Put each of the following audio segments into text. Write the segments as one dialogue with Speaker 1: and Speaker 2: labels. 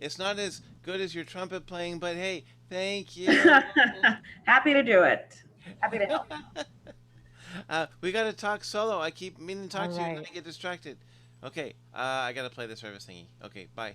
Speaker 1: It's not as good as your trumpet playing, but hey, thank you.
Speaker 2: Happy to do it. Happy to help.
Speaker 1: We got to talk solo. I keep meaning to
Speaker 3: All
Speaker 1: talk to you and then
Speaker 3: right.
Speaker 1: I get distracted. Okay, I got to play the service thingy. Okay, bye.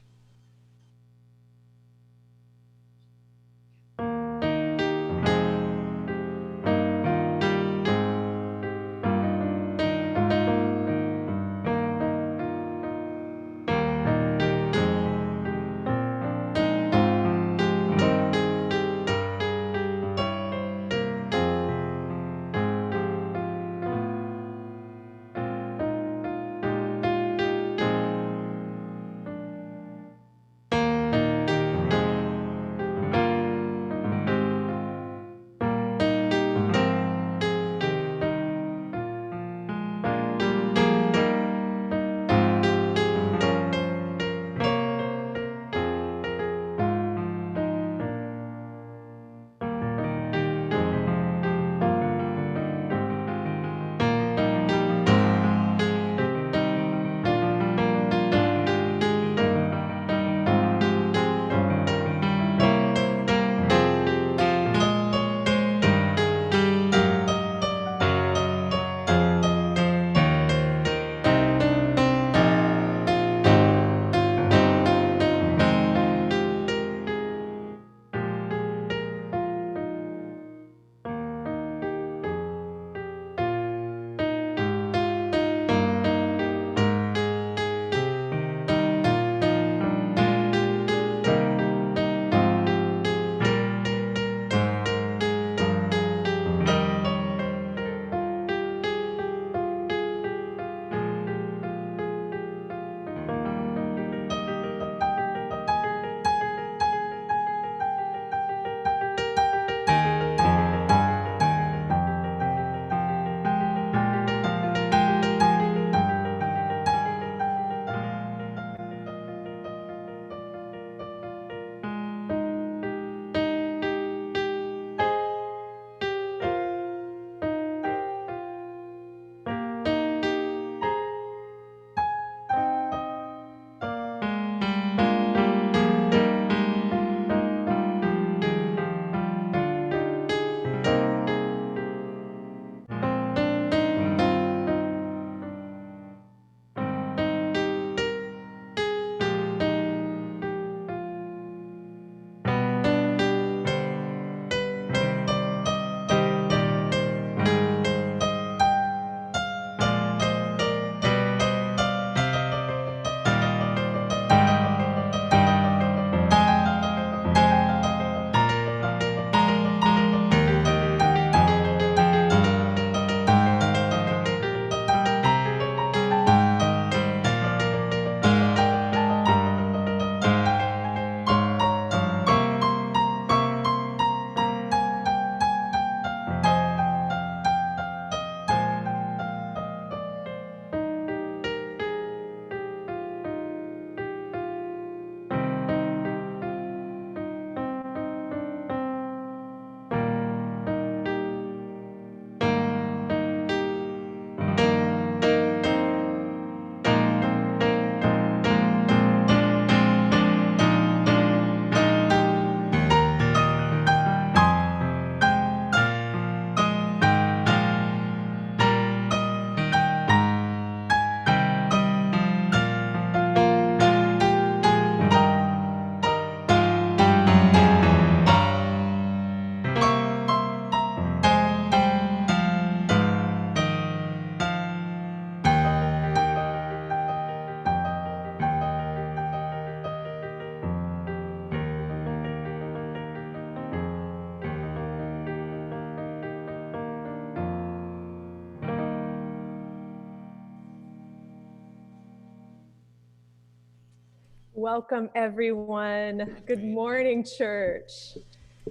Speaker 3: Welcome, everyone. Good
Speaker 1: Great.
Speaker 3: morning, church.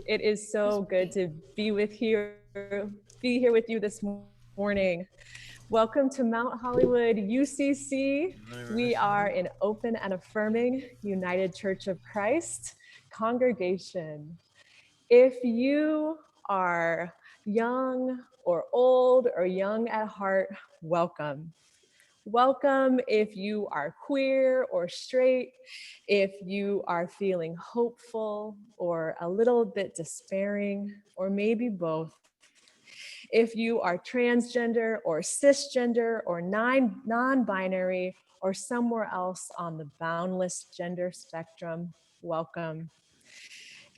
Speaker 3: It is so good to be here with you this morning. Welcome to Mount Hollywood UCC.
Speaker 1: Let me
Speaker 3: We
Speaker 1: reverse
Speaker 3: are
Speaker 1: it.
Speaker 3: an open and affirming United Church of Christ congregation. If you are young or old or young at heart, welcome. Welcome if you are queer or straight, if you are feeling hopeful or a little bit despairing, or maybe both. If you are transgender or cisgender or non-binary or somewhere else on the boundless gender spectrum, welcome.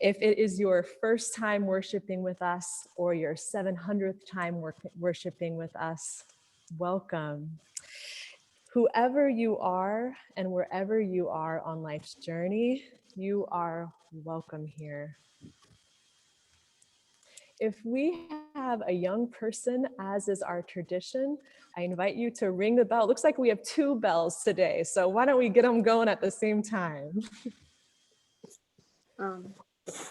Speaker 3: If it is your first time worshiping with us or your 700th time worshiping with us, welcome. Whoever you are and wherever you are on life's journey, you are welcome here. If we have a young person, as is our tradition, I invite you to ring the bell. It looks like we have 2 bells today, so why don't we get them going at the same time?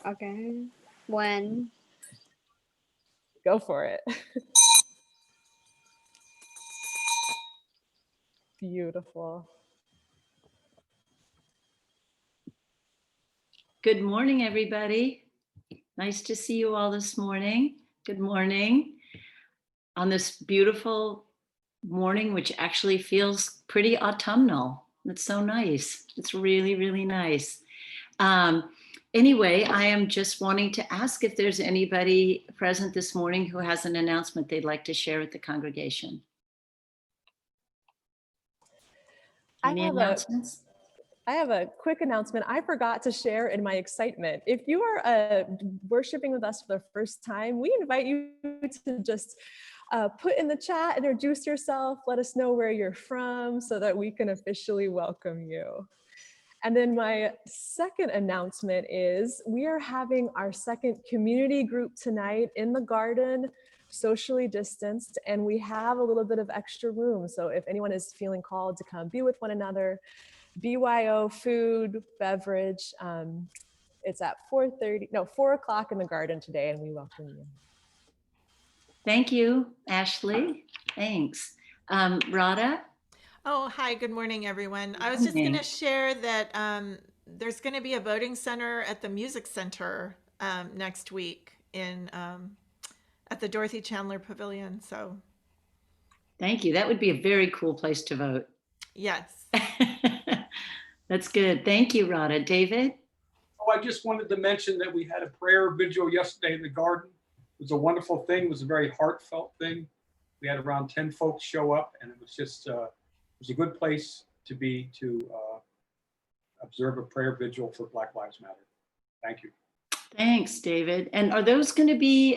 Speaker 4: Okay. When?
Speaker 3: Go for it. Beautiful.
Speaker 5: Good morning, everybody. Nice to see you all this morning. Good morning. On this beautiful morning, which actually feels pretty autumnal. It's so nice. It's really, really nice. Anyway, I am just wanting to ask if there's anybody present this morning who has an announcement they'd like to share with the congregation. Any announcements?
Speaker 3: I have a quick announcement I forgot to share in my excitement. If you are worshiping with us for the first time, we invite you to just put in the chat, introduce yourself, let us know where you're from so that we can officially welcome you. And then my second announcement is we are having our second community group tonight in the garden, socially distanced, and we have a little bit of extra room. So if anyone is feeling called to come be with one another, BYO, food, beverage. It's at 4 o'clock in the garden today, and we welcome you.
Speaker 5: Thank you, Ashley. Thanks. Radha?
Speaker 6: Oh, hi, good morning, everyone. I was just going to share that there's going to be a voting center at the Music Center next week at the Dorothy Chandler Pavilion. So,
Speaker 5: Thank you. That would be a very cool place to vote.
Speaker 6: yes.
Speaker 5: That's good. Thank you, Radha. David?
Speaker 7: Oh, I just wanted to mention that we had a prayer vigil yesterday in the garden. It was a wonderful thing. It was a very heartfelt thing. We had around 10 folks show up, and it was just, it was a good place to be to observe a prayer vigil for Black Lives Matter. Thank you.
Speaker 5: Thanks, David. And are those going to be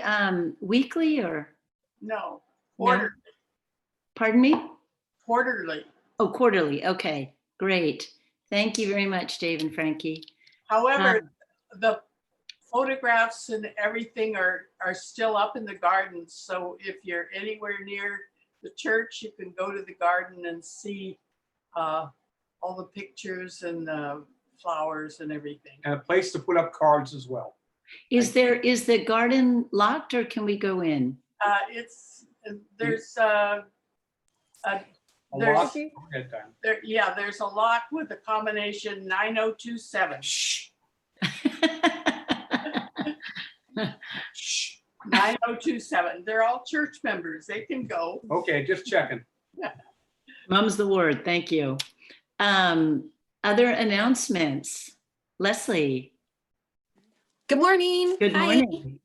Speaker 5: weekly or?
Speaker 8: No, quarterly.
Speaker 5: No? Pardon me?
Speaker 8: Quarterly.
Speaker 5: Oh, quarterly. Okay, great. Thank you very much, Dave and Frankie.
Speaker 8: However, the photographs and everything are still up in the garden. So if you're anywhere near the church, you can go to the garden and see all the pictures and the flowers and everything.
Speaker 7: And a place to put up cards as well.
Speaker 5: Is the garden locked or can we go in?
Speaker 8: There's
Speaker 7: A lock. Go ahead, Dan.
Speaker 8: there's a lock with a combination 9027.
Speaker 7: Shh.
Speaker 8: Shh. 9027. They're all church members. They can go.
Speaker 7: Okay, just checking.
Speaker 5: Mum's the word. Thank you. Other announcements? Leslie.
Speaker 9: Good morning.
Speaker 5: Good morning.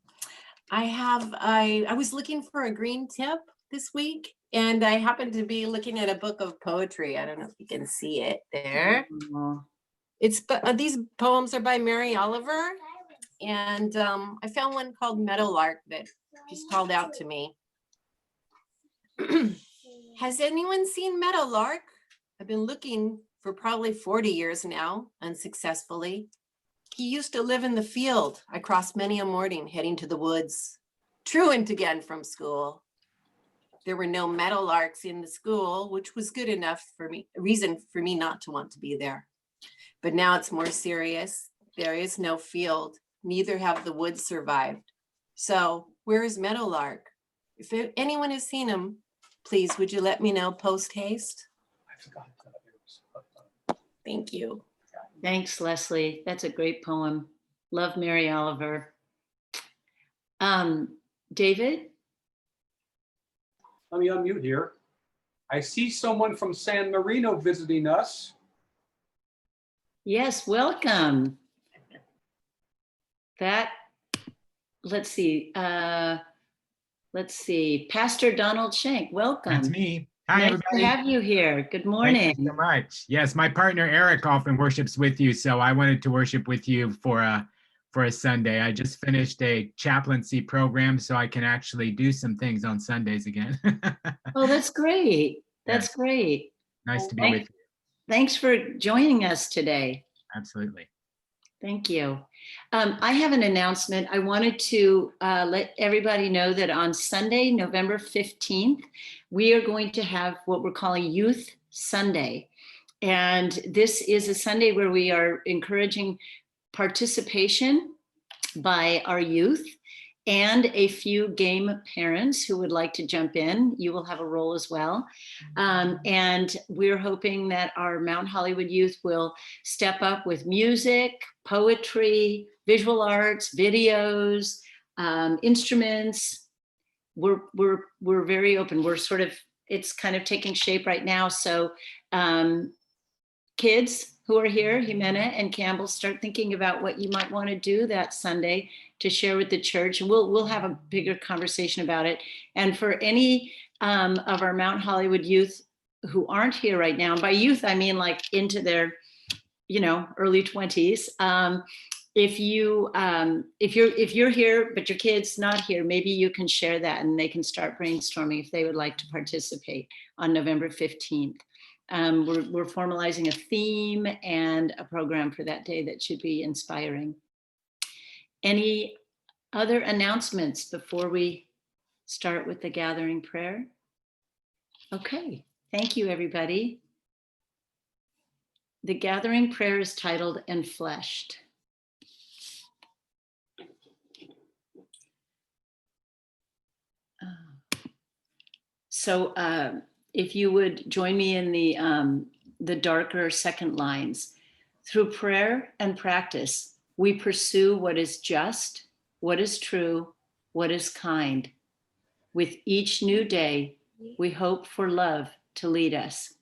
Speaker 9: I was looking for a green tip this week, and I happened to be looking at a book of poetry. I don't know if you can see it there. These poems are by Mary Oliver, and I found one called Meadowlark that just called out to me. Has anyone seen Meadowlark? I've been looking for probably 40 years now, unsuccessfully. He used to live in the field. I crossed many a morning heading to the woods, truant again from school. There were no meadowlarks in the school, which was good enough for me, a reason for me not to want to be there. But now it's more serious. There is no field, neither have the woods survived. So where is Meadowlark? If anyone has seen him, please, would you let me know post haste?
Speaker 7: I forgot.
Speaker 9: Thank you.
Speaker 5: Thanks, Leslie. That's a great poem. Love Mary Oliver. David?
Speaker 7: Let me unmute here. I see someone from San Marino visiting us.
Speaker 5: Yes, welcome. Let's see. Pastor Donald Shank, welcome.
Speaker 10: That's me. Hi,
Speaker 5: Nice
Speaker 10: everybody.
Speaker 5: to have you here. Good morning.
Speaker 10: Thank you so much. Yes, my partner Eric often worships with you, so I wanted to worship with you for a Sunday. I just finished a chaplaincy program, so I can actually do some things on Sundays again.
Speaker 5: Oh, that's great. That's
Speaker 10: Yes.
Speaker 5: great.
Speaker 10: Nice to be with you.
Speaker 5: Thanks for joining us today.
Speaker 10: Absolutely.
Speaker 5: Thank you. I have an announcement. I wanted to let everybody know that on Sunday, November 15th, we are going to have what we're calling Youth Sunday. And this is a Sunday where we are encouraging participation by our youth and a few game parents who would like to jump in. You will have a role as well. And we're hoping that our Mount Hollywood youth will step up with music, poetry, visual arts, videos, instruments. We're very open. It's kind of taking shape right now. So kids who are here, Jimena and Campbell, start thinking about what you might want to do that Sunday to share with the church. And we'll have a bigger conversation about it. And for any of our Mount Hollywood youth who aren't here right now, by youth, I mean like into their, early 20s. If you're here, but your kid's not here, maybe you can share that and they can start brainstorming if they would like to participate on November 15th. We're formalizing a theme and a program for that day that should be inspiring. Any other announcements before we start with the gathering prayer? Okay, thank you, everybody. The gathering prayer is titled Enfleshed. So if you would join me in the darker second lines. Through prayer and practice, we pursue what is just, what is true, what is kind. With each new day, we hope for love to lead us.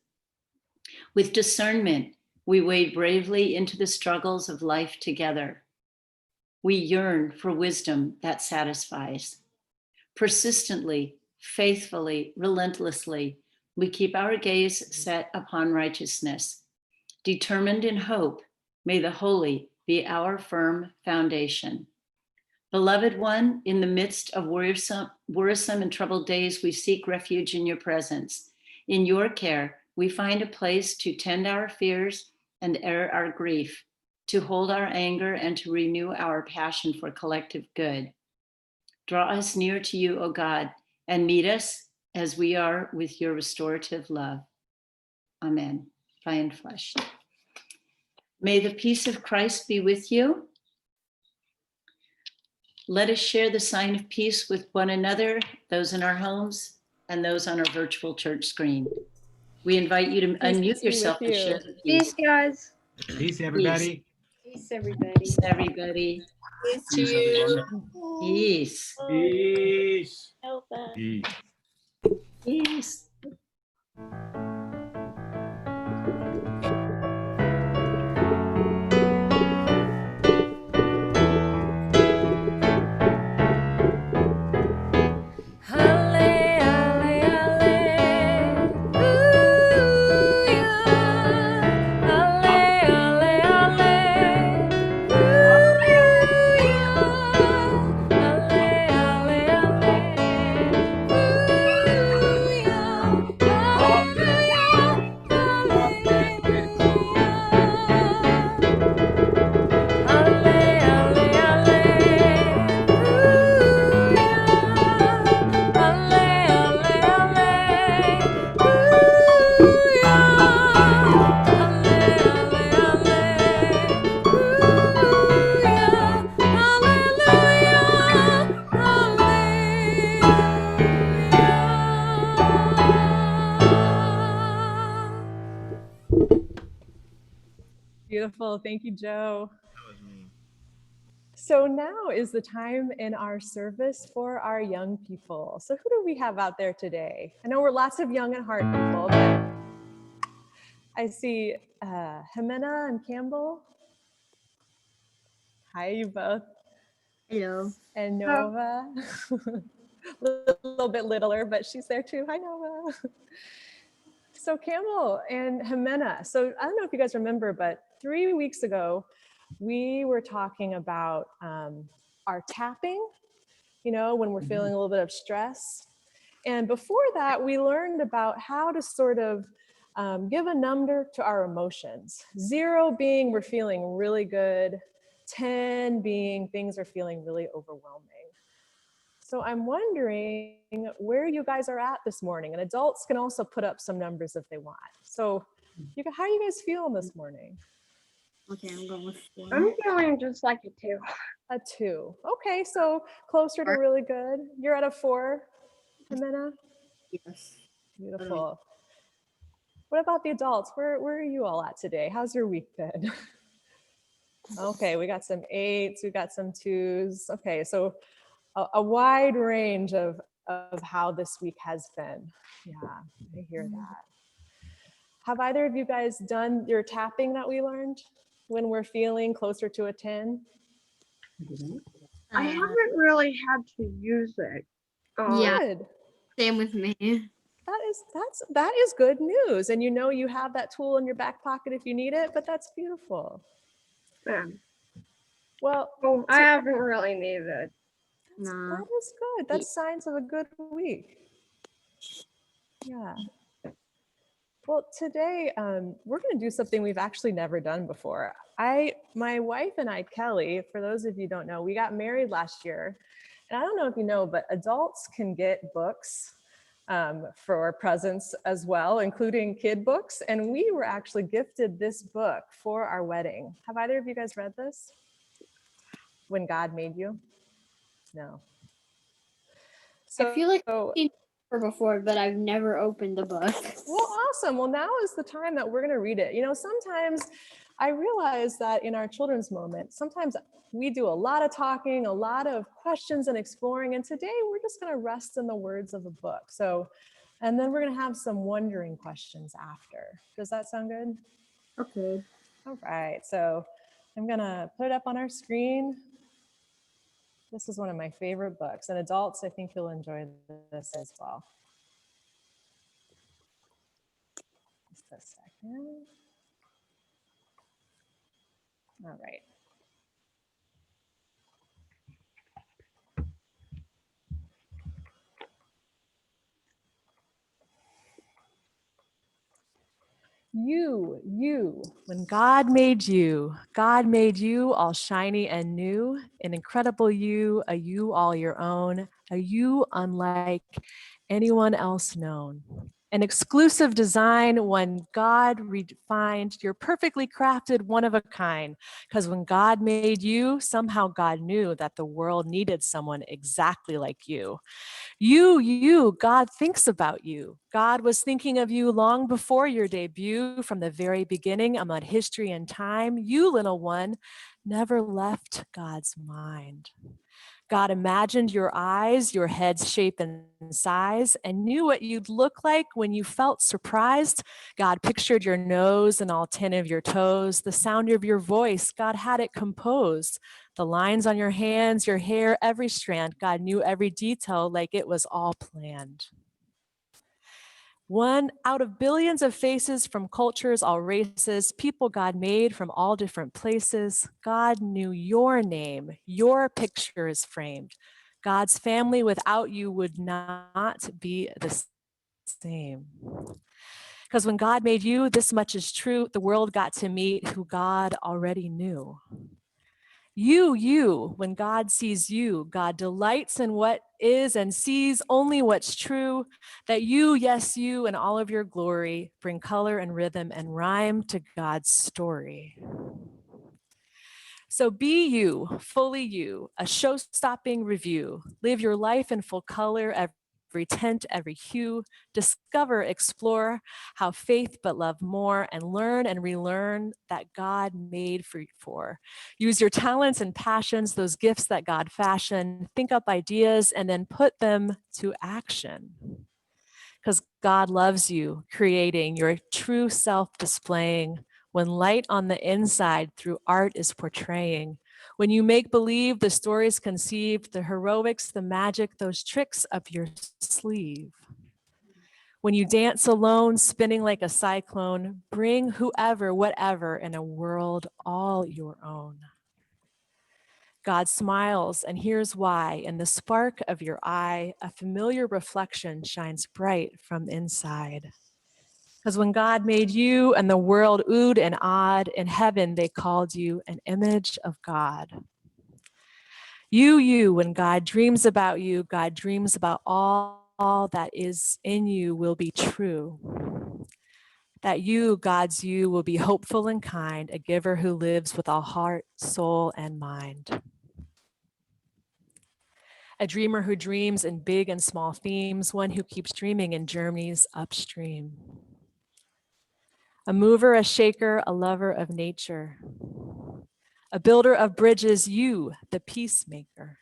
Speaker 5: With discernment, we wade bravely into the struggles of life together. We yearn for wisdom that satisfies. Persistently, faithfully, relentlessly, we keep our gaze set upon righteousness. Determined in hope, may the holy be our firm foundation. Beloved one, in the midst of worrisome and troubled days, we seek refuge in your presence. In your care, we find a place to tend our fears and air our grief, to hold our anger and to renew our passion for collective good. Draw us near to you, O God, and meet us as we are with your restorative love. Amen. By enfleshed. May the peace of Christ be with you. Let us share the sign of peace with one another, those in our homes and those on our virtual church screen. We invite you to unmute yourself and share the peace.
Speaker 4: Peace, guys.
Speaker 10: Peace, everybody.
Speaker 4: Peace, everybody.
Speaker 5: Peace, everybody.
Speaker 4: Peace to you.
Speaker 5: Peace.
Speaker 7: Peace.
Speaker 4: Help us.
Speaker 10: Peace.
Speaker 5: Peace.
Speaker 3: Beautiful. Thank you, Joe.
Speaker 1: That was me.
Speaker 3: So now is the time in our service for our young people. So who do we have out there today? I know we're lots of young at heart people, but I see Jimena and Campbell. Hi, you both.
Speaker 4: Hello.
Speaker 3: And Nova. A little bit littler, but she's there too. Hi, Nova. So Campbell and Jimena. So I don't know if you guys remember, but 3 weeks ago, we were talking about our tapping, you know, when we're feeling a little bit of stress. And before that, we learned about how to sort of give a number to our emotions. 0 being we're feeling really good, 10 being things are feeling really overwhelming. So I'm wondering where you guys are at this morning, and adults can also put up some numbers if they want. So how are you guys feeling this morning?
Speaker 4: Okay, I'm going with 4. I'm feeling just like a 2.
Speaker 3: A 2. Okay, so closer to really good. You're at a 4, Jimena?
Speaker 4: Yes.
Speaker 3: Beautiful. What about the adults? Where are you all at today? How's your week been? Okay, we got some 8s, we got some 2s. Okay, so a wide range of how this week has been. Yeah, I hear that. Have either of you guys done your tapping that we learned when we're feeling closer to a 10?
Speaker 4: I haven't really had to use it.
Speaker 3: Yeah. Good.
Speaker 4: Same with me.
Speaker 3: That is good news. And you know you have that tool in your back pocket if you need it, but that's beautiful.
Speaker 4: Yeah.
Speaker 3: Well,
Speaker 4: I haven't really needed it.
Speaker 3: That is good. That's signs of a good week. Yeah. Well, today we're going to do something we've actually never done before. My wife and I, Kelly, for those of you who don't know, we got married last year. And I don't know if you know, but adults can get books for presents as well, including kid books. And we were actually gifted this book for our wedding. Have either of you guys read this? When God Made You? No. So,
Speaker 4: I feel like I've seen it before, but I've never opened the book.
Speaker 3: Well, awesome. Well, now is the time that we're going to read it. You know, sometimes I realize that in our children's moment, sometimes we do a lot of talking, a lot of questions and exploring. And today we're just going to rest in the words of a book. So, and then we're going to have some wondering questions after. Does that sound good?
Speaker 4: Okay.
Speaker 3: All right. So I'm going to put it up on our screen. This is one of my favorite books, and adults, I think you'll enjoy this as well. Just a second. All right. You, when God made you all shiny and new, an incredible you, a you all your own, a you unlike anyone else known. An exclusive design, one God refined, you're perfectly crafted, one of a kind. Because when God made you, somehow God knew that the world needed someone exactly like you. You, God thinks about you. God was thinking of you long before your debut, from the very beginning among history and time. You, little one, never left God's mind. God imagined your eyes, your head's shape and size, and knew what you'd look like when you felt surprised. God pictured your nose and all 10 of your toes, the sound of your voice, God had it composed. The lines on your hands, your hair, every strand, God knew every detail like it was all planned. One out of billions of faces from cultures, all races, people God made from all different places. God knew your name, your picture is framed. God's family without you would not be the same. Because when God made you, this much is true, the world got to meet who God already knew. You, when God sees you, God delights in what is and sees only what's true, that you, yes, you, in all of your glory, bring color and rhythm and rhyme to God's story. So be you, fully you, a show-stopping review. Live your life in full color every every tint, every hue. Discover, explore how faith but love more, and learn and relearn that God made for. Use your talents and passions, those gifts that God fashioned. Think up ideas and then put them to action. Because God loves you, creating your true self displaying. When light on the inside through art is portraying. When you make believe, the stories conceived, the heroics, the magic, those tricks up your sleeve. When you dance alone, spinning like a cyclone, bring whoever, whatever in a world all your own. God smiles, and here's why. In the spark of your eye, a familiar reflection shines bright from inside. Because when God made you and the world oohed and awed, in heaven they called you an image of God. You, when God dreams about you, God dreams about all that is in you will be true. That you, God's you, will be hopeful and kind, a giver who lives with all heart, soul, and mind. A dreamer who dreams in big and small themes, one who keeps dreaming in journeys upstream. A mover, a shaker, a lover of nature. A builder of bridges, you, the peacemaker.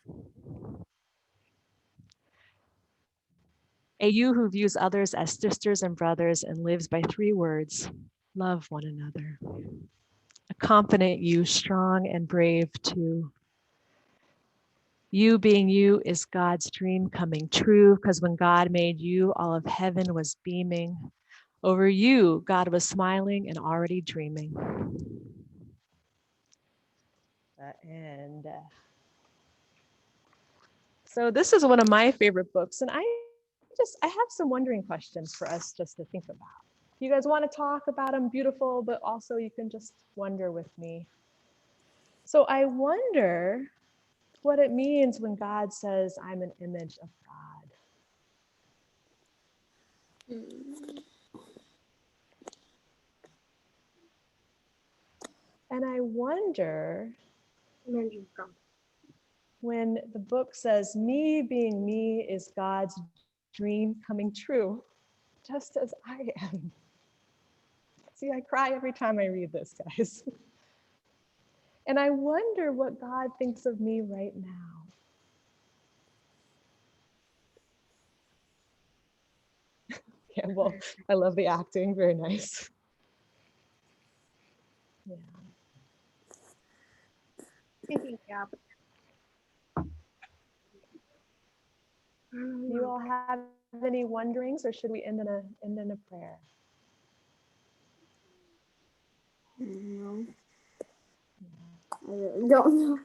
Speaker 3: A you who views others as sisters and brothers and lives by 3 words, love one another. A confident you, strong and brave too. You being you is God's dream coming true, because when God made you, all of heaven was beaming. Over you, God was smiling and already dreaming. And so this is one of my favorite books, and I have some wondering questions for us just to think about. You guys want to talk about them, beautiful, but also you can just wonder with me. So I wonder what it means when God says, I'm an image of God. And I wonder when the book says, me being me is God's dream coming true, just as I am. See, I cry every time I read this, guys. And I wonder what God thinks of me right now. Yeah, well, I love the acting, very nice. Yeah. Do you all have any wonderings, or should we end in a prayer?
Speaker 4: No. I don't know.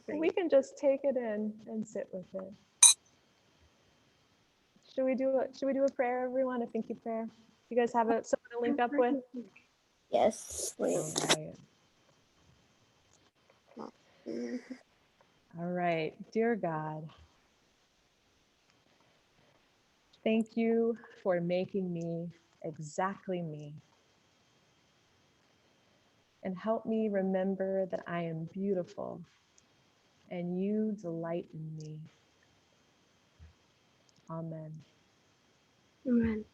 Speaker 3: We can just take it in and sit with it. Should we do a prayer, everyone? A thank you prayer? You guys have someone to link up with?
Speaker 4: Yes.
Speaker 3: All right. All right, dear God, thank you for making me exactly me. And help me remember that I am beautiful and you delight in me. Amen.
Speaker 4: Amen.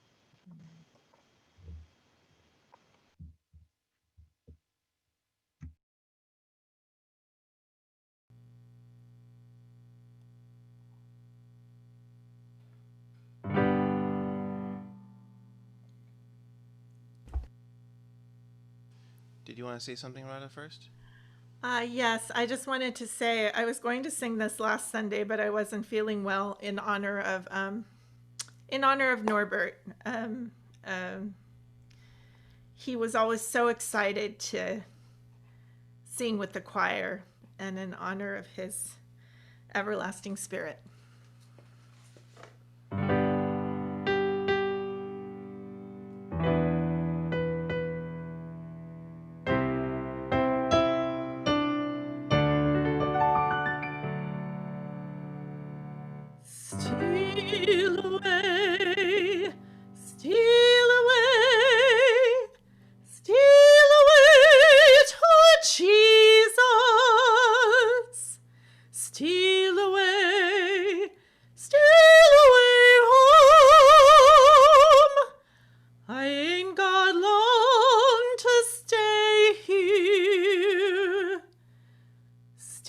Speaker 1: Did you want to say something, Rhoda, first?
Speaker 6: Yes, I just wanted to say I was going to sing this last Sunday, but I wasn't feeling well in honor of Norbert. He was always so excited to sing with the choir, and in honor of his everlasting spirit. Steal away, steal away, steal away to Jesus. Steal away,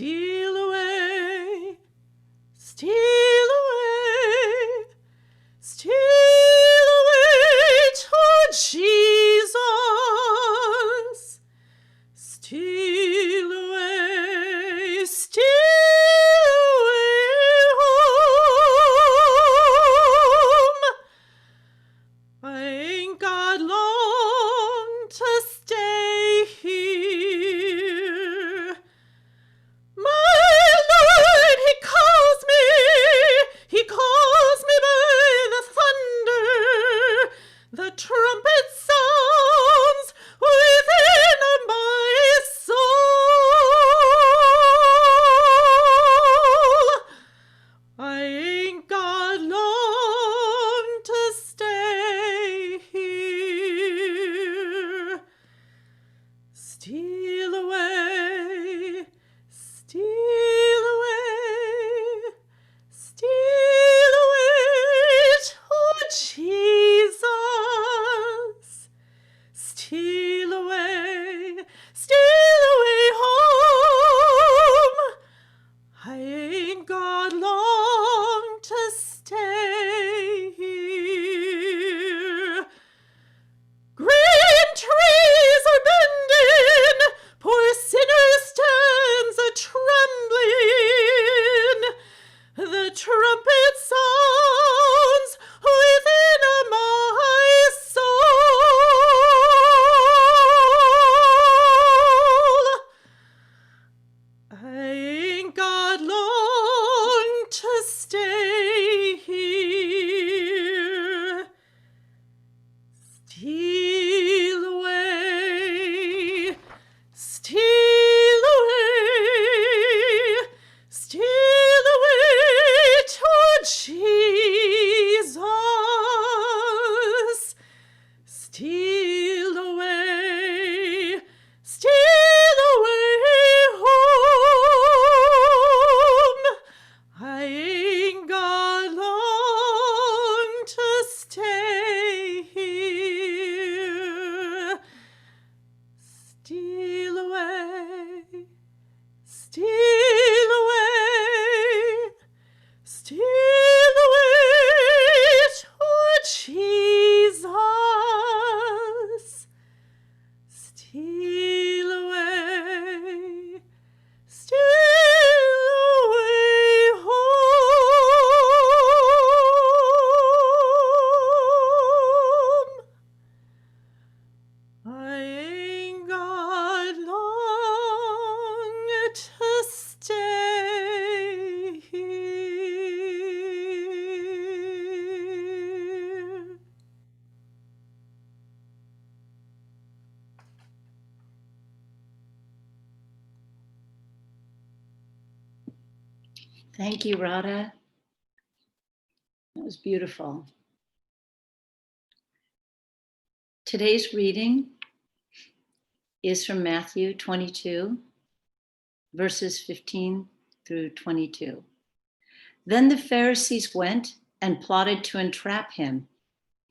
Speaker 6: steal away, steal away, steal away to Jesus. Steal away, steal away home. I ain't got long to stay here. My Lord, he calls me by the thunder. The trumpet sounds within my soul. I ain't got long to stay here. Steal away, steal away, steal away to Jesus. Steal away home. I ain't got long to stay here. Green trees are bending, poor sinner stands a-trembling. The trumpet sounds within my soul. I ain't got long to stay here. Steal away, steal away, steal away to Jesus. Steal away home. I ain't got long to stay here. Steal away, steal away, steal away to Jesus. Steal away, steal away home. I ain't got long to stay here.
Speaker 5: Thank you, Radha. That was beautiful. Today's reading is from Matthew 22, verses 15 through 22. Then the Pharisees went and plotted to entrap him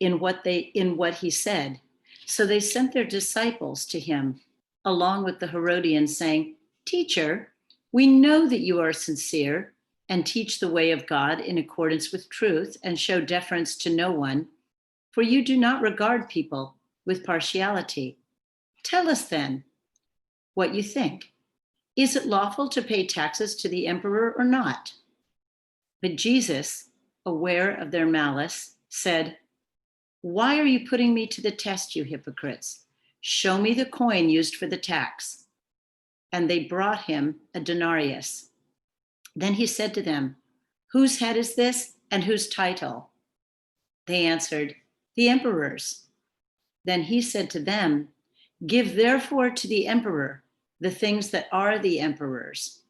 Speaker 5: in what he said. So they sent their disciples to him, along with the Herodians, saying, "Teacher, we know that you are sincere and teach the way of God in accordance with truth and show deference to no one, for you do not regard people with partiality. Tell us then what you think. Is it lawful to pay taxes to the emperor or not?" But Jesus, aware of their malice, said, "Why are you putting me to the test, you hypocrites? Show me the coin used for the tax." And they brought him a denarius. Then he said to them, "Whose head is this and whose title?" They answered, "The emperor's." Then he said to them, "Give therefore to the emperor the things that are the emperor's,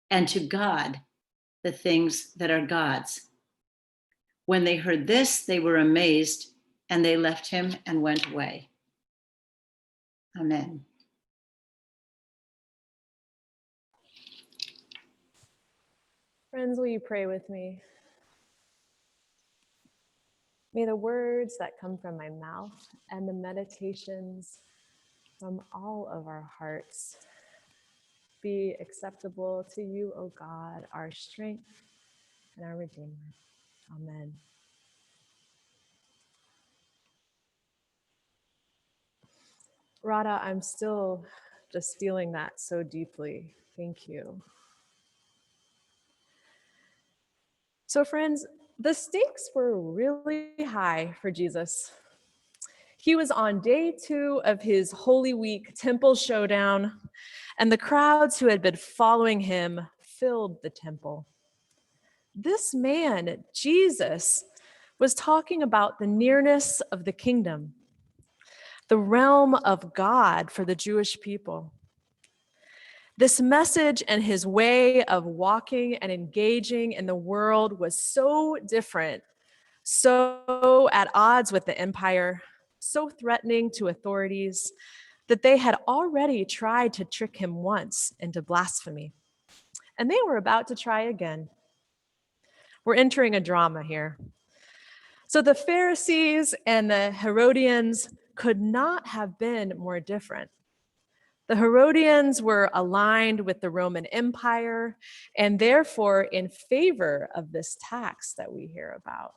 Speaker 5: and to God the things that are God's." When they heard this, they were amazed, and they left him and went away. Amen.
Speaker 3: Friends, will you pray with me? May the words that come from my mouth and the meditations from all of our hearts be acceptable to you, O God, our strength and our Redeemer. Amen. Radha, I'm still just feeling that so deeply. Thank you. So friends, the stakes were really high for Jesus. He was on day 2 of his Holy Week temple showdown, and the crowds who had been following him filled the temple. This man, Jesus, was talking about the nearness of the kingdom, the realm of God for the Jewish people. This message and his way of walking and engaging in the world was so different, so at odds with the empire, so threatening to authorities, that they had already tried to trick him once into blasphemy. And they were about to try again. We're entering a drama here. So the Pharisees and the Herodians could not have been more different. The Herodians were aligned with the Roman Empire and therefore in favor of this tax that we hear about.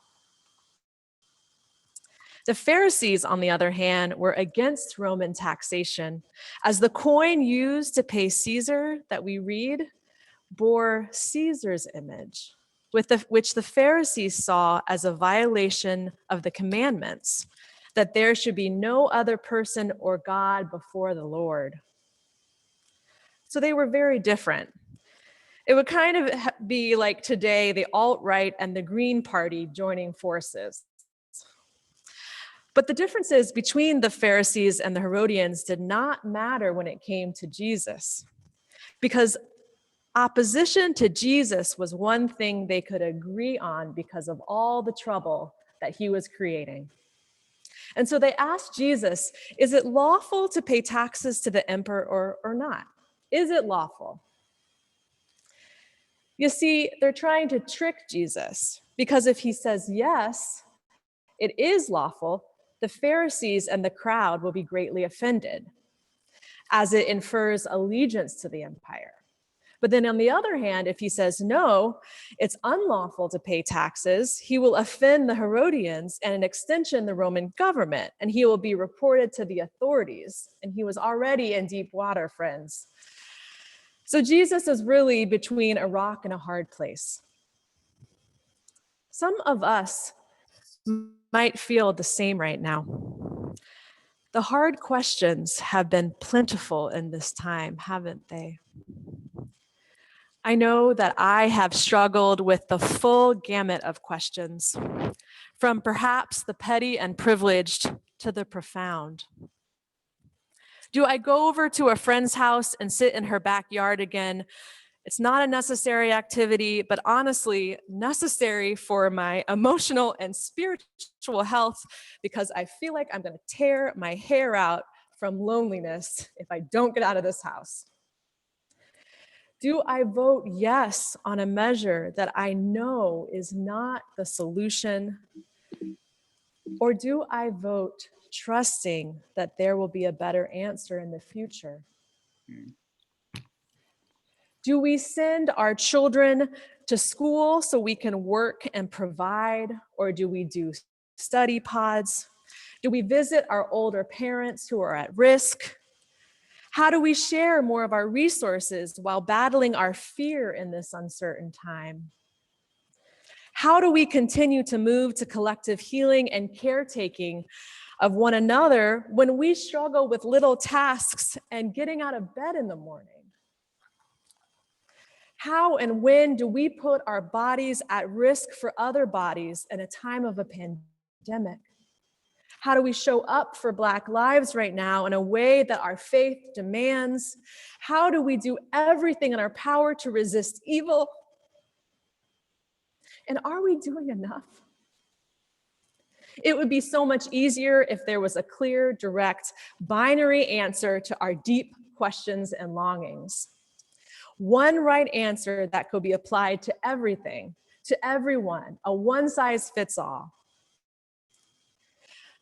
Speaker 3: The Pharisees, on the other hand, were against Roman taxation, as the coin used to pay Caesar that we read bore Caesar's image, which the Pharisees saw as a violation of the commandments, that there should be no other person or God before the Lord. So they were very different. It would kind of be like today, the alt-right and the Green Party joining forces. But the differences between the Pharisees and the Herodians did not matter when it came to Jesus, because opposition to Jesus was one thing they could agree on because of all the trouble that he was creating. And so they asked Jesus, is it lawful to pay taxes to the emperor or not? Is it lawful? You see, they're trying to trick Jesus, because if he says yes, it is lawful, the Pharisees and the crowd will be greatly offended, as it infers allegiance to the empire. But then on the other hand, if he says no, it's unlawful to pay taxes, he will offend the Herodians and an extension the Roman government, and he will be reported to the authorities. And he was already in deep water, friends. So Jesus is really between a rock and a hard place. Some of us might feel the same right now. The hard questions have been plentiful in this time, haven't they? I know that I have struggled with the full gamut of questions, from perhaps the petty and privileged to the profound. Do I go over to a friend's house and sit in her backyard again? It's not a necessary activity, but honestly necessary for my emotional and spiritual health, because I feel like I'm going to tear my hair out from loneliness if I don't get out of this house. Do I vote yes on a measure that I know is not the solution? Or do I vote trusting that there will be a better answer in the future? Do we send our children to school so we can work and provide, or do we do study pods? Do we visit our older parents who are at risk? How do we share more of our resources while battling our fear in this uncertain time? How do we continue to move to collective healing and caretaking of one another when we struggle with little tasks and getting out of bed in the morning? How and when do we put our bodies at risk for other bodies in a time of a pandemic? How do we show up for Black lives right now in a way that our faith demands? How do we do everything in our power to resist evil? And are we doing enough? It would be so much easier if there was a clear, direct, binary answer to our deep questions and longings. One right answer that could be applied to everything, to everyone, a one-size-fits-all.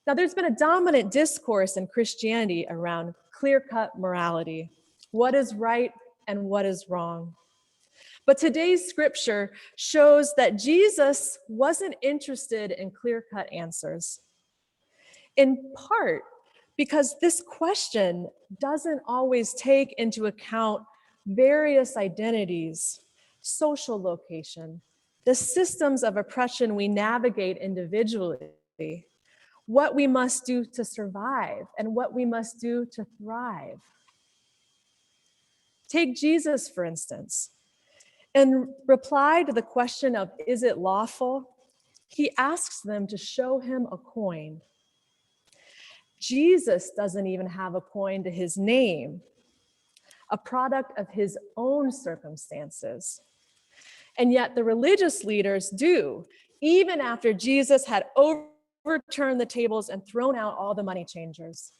Speaker 3: Now, there's been a dominant discourse in Christianity around clear-cut morality. What is right and what is wrong. But today's scripture shows that Jesus wasn't interested in clear-cut answers. In part because this question doesn't always take into account various identities, social location, the systems of oppression we navigate individually, what we must do to survive, and what we must do to thrive. Take Jesus, for instance. In reply to the question of, is it lawful? He asks them to show him a coin. Jesus doesn't even have a coin to his name, a product of his own circumstances. And yet the religious leaders do, even after Jesus had overturned the tables and thrown out all the money changers.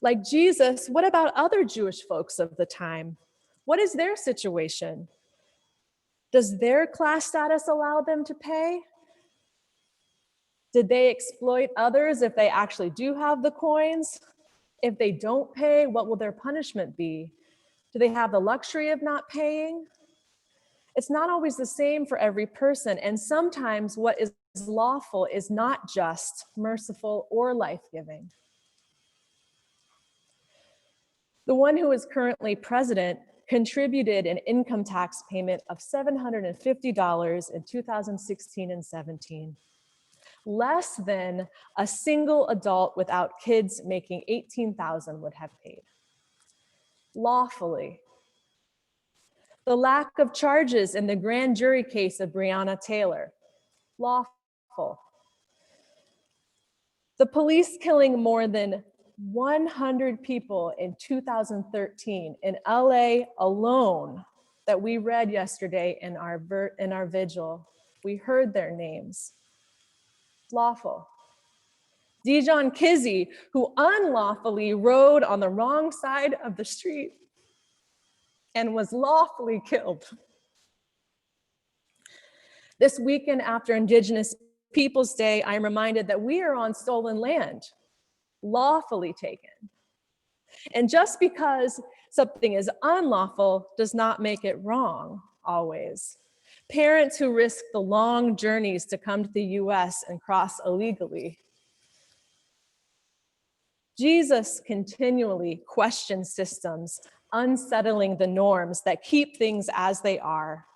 Speaker 3: Like Jesus, what about other Jewish folks of the time? What is their situation? Does their class status allow them to pay? Did they exploit others if they actually do have the coins? If they don't pay, what will their punishment be? Do they have the luxury of not paying? It's not always the same for every person, and sometimes what is lawful is not just merciful or life-giving. The one who is currently president contributed an income tax payment of $750 in 2016 and 17. Less than a single adult without kids making $18,000 would have paid. Lawfully. The lack of charges in the grand jury case of Breonna Taylor. Lawful. The police killing more than 100 people in 2013 in LA alone that we read yesterday in our vigil. We heard their names. Lawful. Dijon Kizzee, who unlawfully rode on the wrong side of the street and was lawfully killed. This weekend after Indigenous Peoples Day, I'm reminded that we are on stolen land, lawfully taken. And just because something is unlawful does not make it wrong, always. Parents who risk the long journeys to come to the US and cross illegally. Jesus continually questions systems, unsettling the norms that keep things as they are.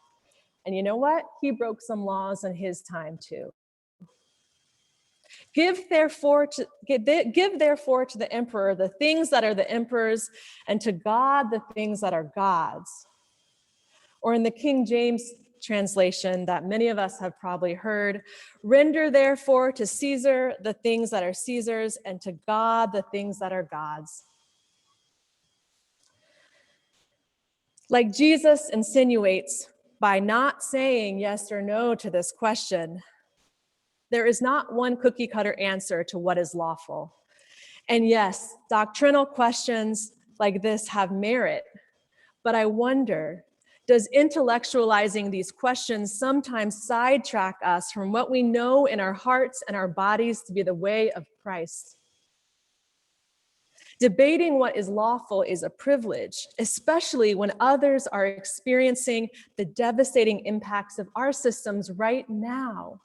Speaker 3: And you know what? He broke some laws in his time too. Give therefore to the emperor the things that are the emperor's, and to God the things that are God's. Or in the King James translation that many of us have probably heard, render therefore to Caesar the things that are Caesar's, and to God the things that are God's. Like Jesus insinuates by not saying yes or no to this question, there is not one cookie cutter answer to what is lawful. And yes, doctrinal questions like this have merit, but I wonder, does intellectualizing these questions sometimes sidetrack us from what we know in our hearts and our bodies to be the way of Christ? Debating what is lawful is a privilege, especially when others are experiencing the devastating impacts of our systems right now.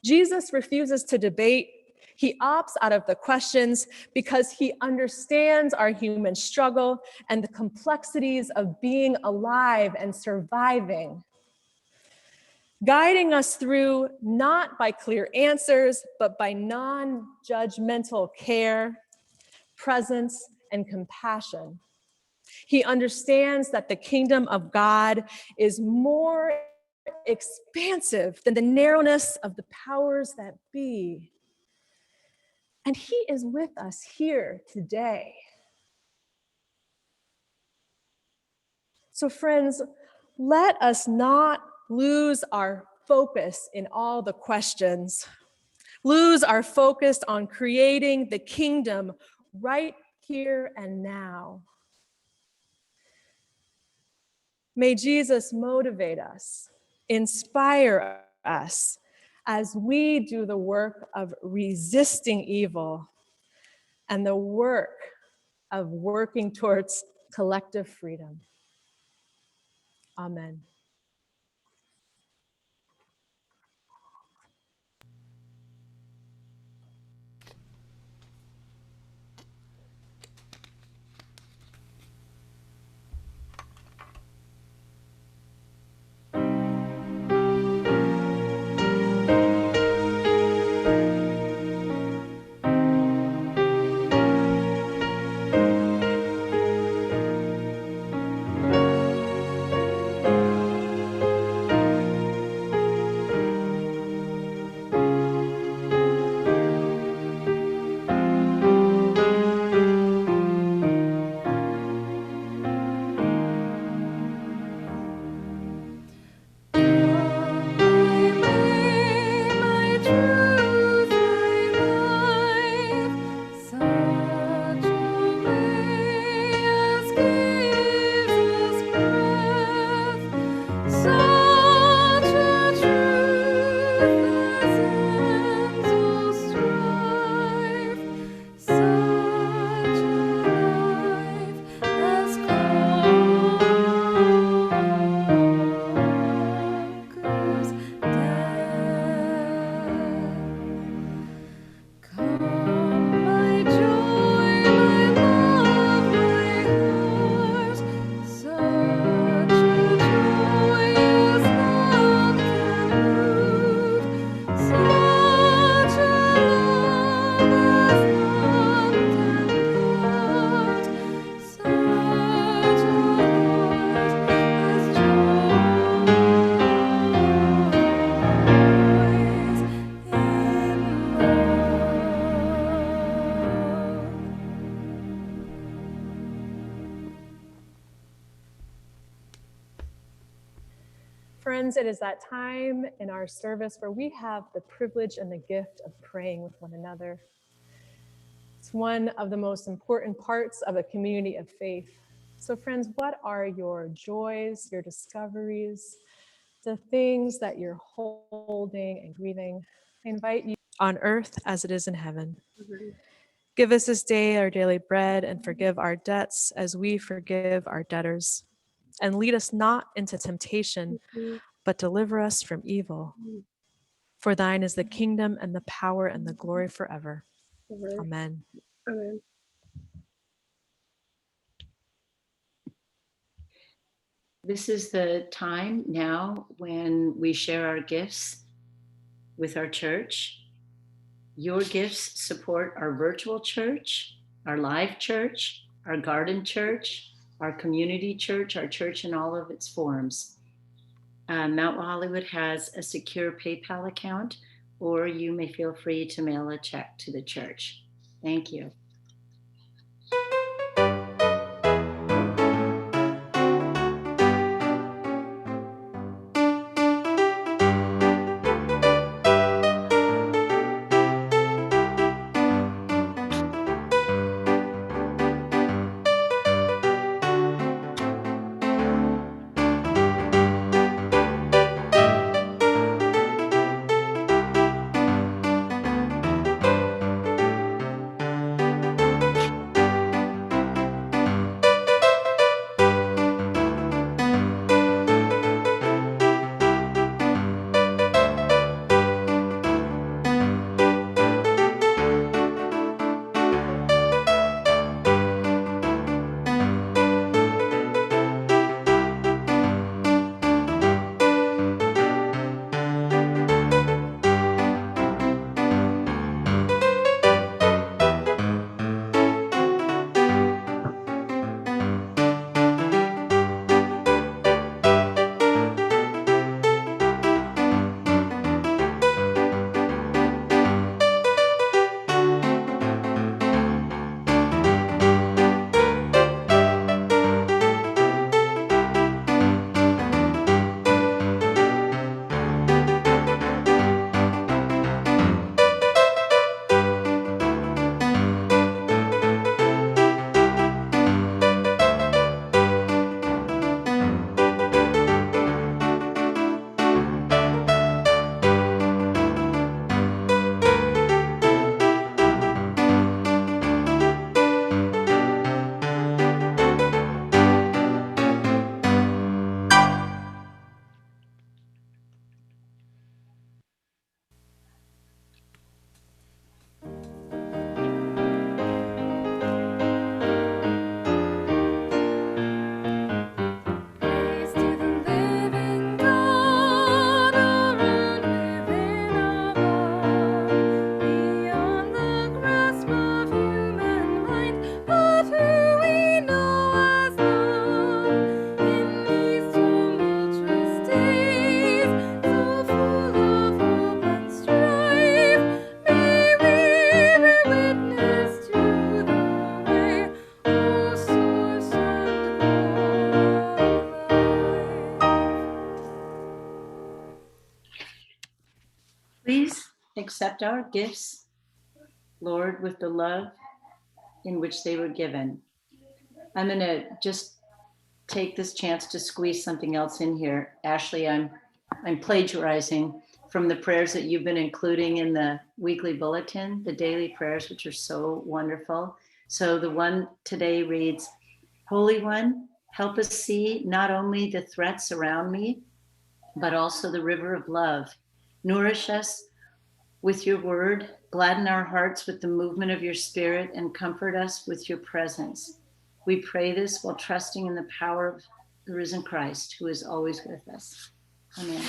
Speaker 3: Jesus refuses to debate. He opts out of the questions because he understands our human struggle and the complexities of being alive and surviving, guiding us through not by clear answers, but by non-judgmental care, presence, and compassion. He understands that the kingdom of God is more expansive than the narrowness of the powers that be. And he is with us here today. So friends, let us not lose our focus in all the questions, lose our focus on creating the kingdom right here and now. May Jesus motivate us, inspire us as we do the work of resisting evil and the work of working towards collective freedom. Amen. Friends, it is that time in our service where we have the privilege and the gift of praying with one another. It's one of the most important parts of a community of faith. So friends, what are your joys, your discoveries, the things that you're holding and grieving? I invite you on earth as it is in heaven. Give us this day our daily bread, and forgive our debts as we forgive our debtors. And lead us not into temptation, but deliver us from evil. For thine is the kingdom and the power and the glory forever. Amen.
Speaker 4: Amen.
Speaker 5: This is the time now when we share our gifts with our church. Your gifts support our virtual church, our live church, our garden church, our community church, our church in all of its forms. Mount Hollywood has a secure PayPal account, or you may feel free to mail a check to the church. Thank you. accept our gifts, Lord, with the love in which they were given. I'm going to just take this chance to squeeze something else in here. Ashley, I'm plagiarizing from the prayers that you've been including in the weekly bulletin, the daily prayers, which are so wonderful. So the one today reads, Holy One, help us see not only the threats around me, but also the river of love. Nourish us with your word, gladden our hearts with the movement of your spirit, and comfort us with your presence. We pray this while trusting in the power of the risen Christ, who is always with us. Amen.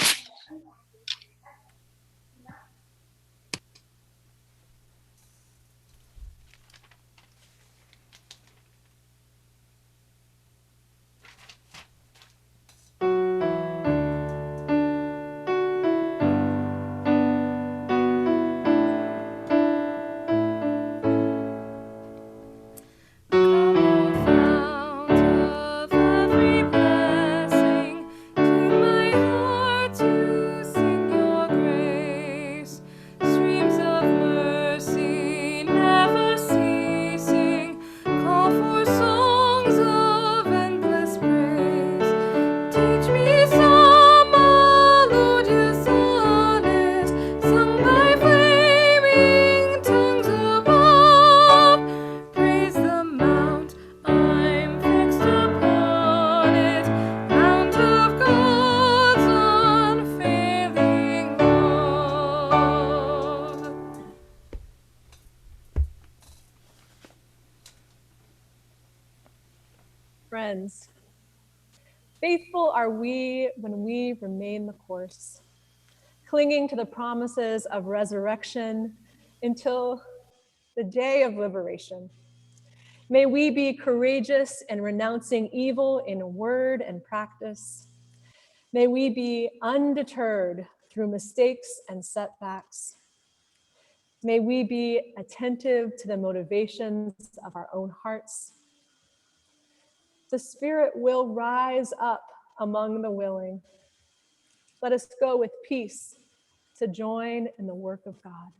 Speaker 3: Friends, faithful are we when we remain the course, clinging to the promises of resurrection until the day of liberation. May we be courageous in renouncing evil in word and practice. May we be undeterred through mistakes and setbacks. May we be attentive to the motivations of our own hearts. The Spirit will rise up among the willing. Let us go with peace to join in the work of God.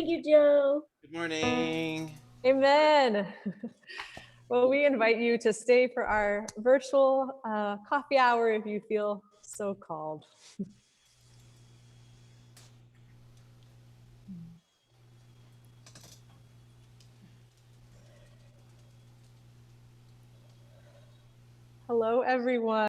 Speaker 9: you, Joe.
Speaker 1: Good morning.
Speaker 3: Amen. Well, we invite you to stay for our virtual coffee hour if you feel so called. Hello, everyone.